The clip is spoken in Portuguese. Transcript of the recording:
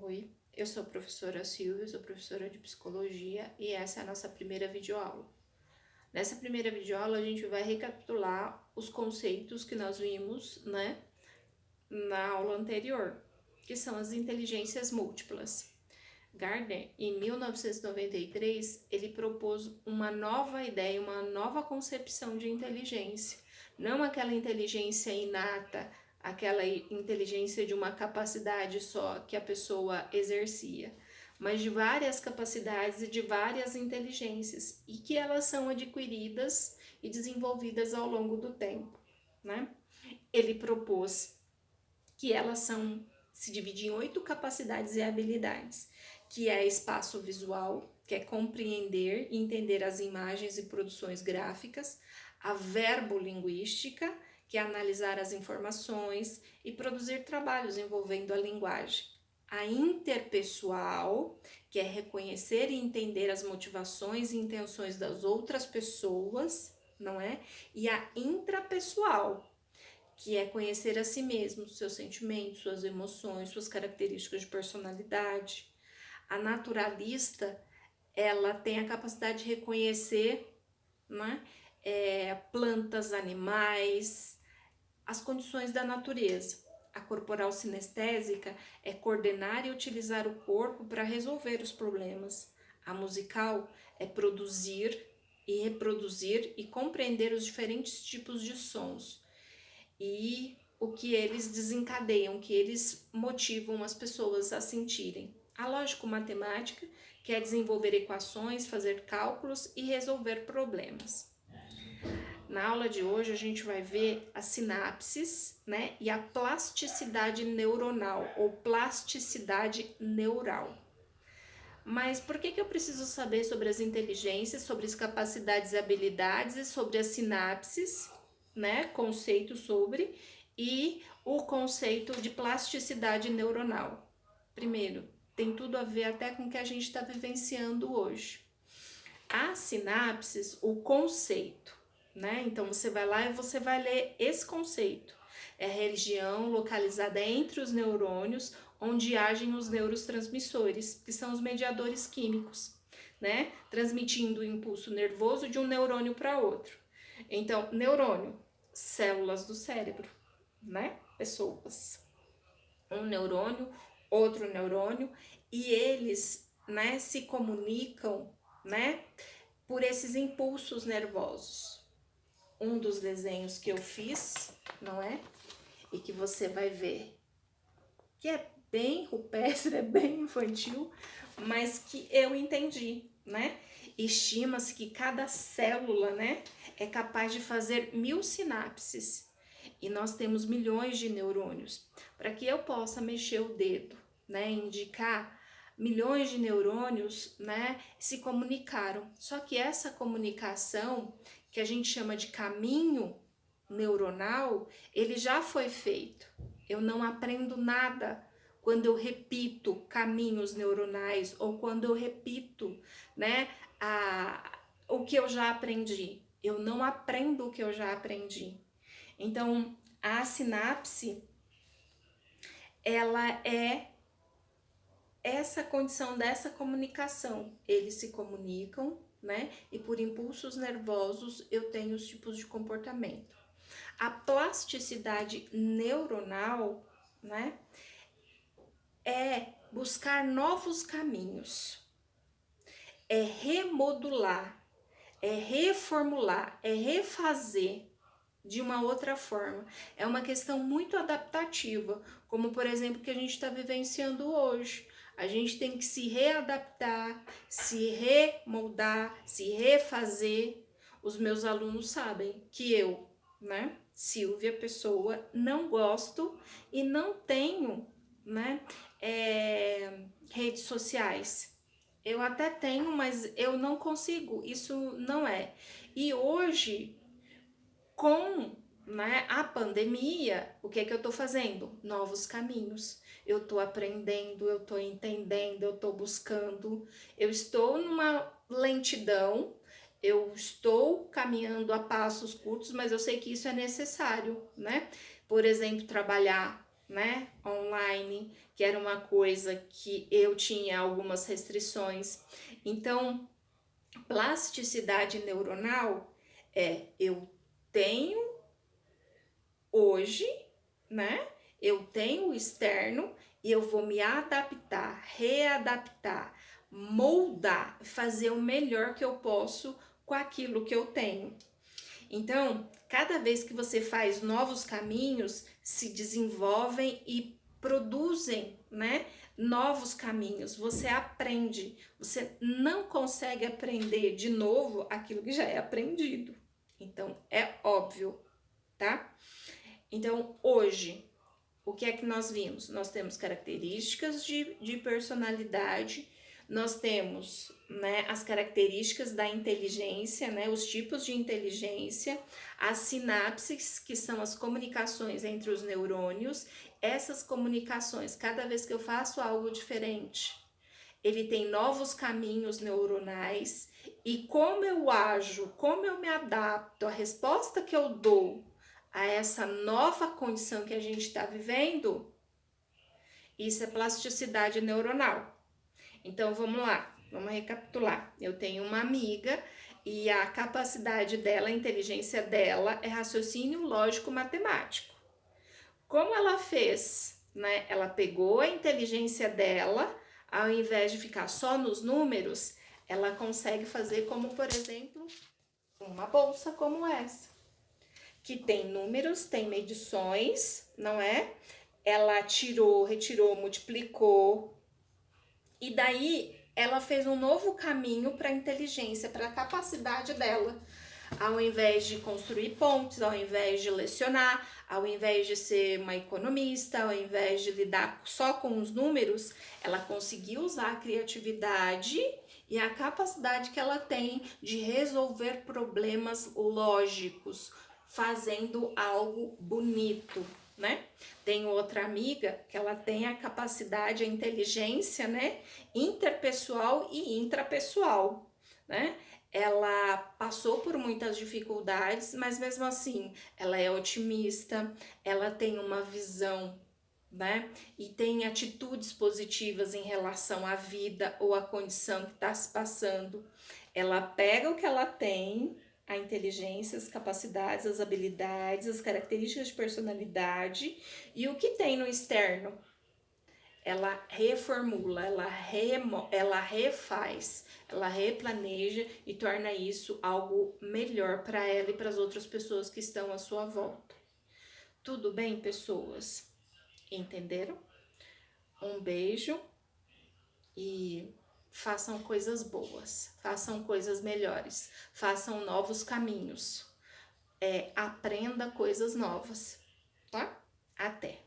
Oi, eu sou a professora Silvia, sou professora de psicologia e essa é a nossa primeira videoaula. Nessa primeira videoaula a gente vai recapitular os conceitos que nós vimos, na aula anterior, que são as inteligências múltiplas. Gardner, em 1993, ele propôs uma nova ideia, uma nova concepção de inteligência. Não aquela inteligência inata, aquela inteligência de uma capacidade só que a pessoa exercia, mas de várias capacidades e de várias inteligências, e que elas são adquiridas e desenvolvidas ao longo do tempo, né? Ele propôs que elas se dividem em 8 capacidades e habilidades, que é espaço visual, que é compreender e entender as imagens e produções gráficas, a verbolinguística, que é analisar as informações e produzir trabalhos envolvendo a linguagem, a interpessoal, que é reconhecer e entender as motivações e intenções das outras pessoas, não é? E a intrapessoal, que é conhecer a si mesmo, seus sentimentos, suas emoções, suas características de personalidade. A naturalista, ela tem a capacidade de reconhecer, né, plantas, animais, as condições da natureza. A corporal sinestésica é coordenar e utilizar o corpo para resolver os problemas. A musical é produzir e reproduzir e compreender os diferentes tipos de sons e o que eles desencadeiam, o que eles motivam as pessoas a sentirem. A lógico-matemática, que é desenvolver equações, fazer cálculos e resolver problemas. Na aula de hoje a gente vai ver as sinapses, né, e a plasticidade neuronal ou plasticidade neural. Mas por que eu preciso saber sobre as inteligências, sobre as capacidades e habilidades e sobre as sinapses, né? Conceito sobre e o conceito de plasticidade neuronal. Primeiro, tem tudo a ver até com o que a gente está vivenciando hoje. As sinapses, o conceito, né? Então você vai lá e você vai ler esse conceito. É a região localizada entre os neurônios, onde agem os neurotransmissores, que são os mediadores químicos, né? Transmitindo o impulso nervoso de um neurônio para outro. Então, neurônio, células do cérebro, né? Pessoas. Um neurônio, outro neurônio, e eles, né, se comunicam, né, por esses impulsos nervosos. Um dos desenhos que eu fiz, não é? E que você vai ver que é bem rupestre, é bem infantil, mas que eu entendi, né? Estima-se que cada célula, né, é capaz de fazer 1000 sinapses e nós temos milhões de neurônios. Para que eu possa mexer o dedo, né, indicar, milhões de neurônios, né, se comunicaram. Só que essa comunicação, que a gente chama de caminho neuronal, ele já foi feito. Eu não aprendo nada quando eu repito caminhos neuronais ou quando eu repito, né, o que eu já aprendi. Eu não aprendo o que eu já aprendi. Então, a sinapse, ela é essa condição dessa comunicação. Eles se comunicam, né? E por impulsos nervosos eu tenho os tipos de comportamento. A plasticidade neuronal, né, é buscar novos caminhos, é remodular, é reformular, é refazer de uma outra forma. É uma questão muito adaptativa, como por exemplo que a gente está vivenciando hoje. A gente tem que se readaptar, se remoldar, se refazer. Os meus alunos sabem que eu, né, Silvia, pessoa, não gosto e não tenho, né, redes sociais. Eu até tenho, mas eu não consigo, isso não é. E hoje, com, né, a pandemia, o que é que eu tô fazendo? Novos caminhos. Eu tô aprendendo, eu tô entendendo, eu tô buscando. Eu estou numa lentidão, eu estou caminhando a passos curtos, mas eu sei que isso é necessário, né? Por exemplo, trabalhar né, online, que era uma coisa que eu tinha algumas restrições. Então, plasticidade neuronal eu tenho hoje, né? Eu tenho o externo e eu vou me adaptar, readaptar, moldar, fazer o melhor que eu posso com aquilo que eu tenho. Então, cada vez que você faz novos caminhos, se desenvolvem e produzem, né, novos caminhos. Você aprende. Você não consegue aprender de novo aquilo que já é aprendido. Então, é óbvio, tá? Então, hoje, o que é que nós vimos? Nós temos características de personalidade, nós temos, né, as características da inteligência, né, os tipos de inteligência, as sinapses, que são as comunicações entre os neurônios. Essas comunicações, cada vez que eu faço algo diferente, ele tem novos caminhos neuronais, e como eu ajo, como eu me adapto, a resposta que eu dou a essa nova condição que a gente está vivendo, isso é plasticidade neuronal. Então vamos lá, vamos recapitular. Eu tenho uma amiga e a capacidade dela, a inteligência dela é raciocínio lógico matemático. Como ela fez, né? Ela pegou a inteligência dela, ao invés de ficar só nos números, ela consegue fazer como, por exemplo, uma bolsa como essa, que tem números, tem medições, não é? Ela tirou, retirou, multiplicou, e daí ela fez um novo caminho para a inteligência, para a capacidade dela. Ao invés de construir pontes, ao invés de lecionar, ao invés de ser uma economista, ao invés de lidar só com os números, ela conseguiu usar a criatividade e a capacidade que ela tem de resolver problemas lógicos, fazendo algo bonito, né? Tem outra amiga que ela tem a capacidade, a inteligência, né, interpessoal e intrapessoal, né? Ela passou por muitas dificuldades, mas mesmo assim, ela é otimista, ela tem uma visão, né? E tem atitudes positivas em relação à vida ou à condição que está se passando. Ela pega o que ela tem, a inteligência, as capacidades, as habilidades, as características de personalidade e o que tem no externo. Ela reformula, ela refaz, ela replaneja e torna isso algo melhor para ela e para as outras pessoas que estão à sua volta. Tudo bem, pessoas? Entenderam? Um beijo e façam coisas boas, façam coisas melhores, façam novos caminhos, aprenda coisas novas, tá? Até!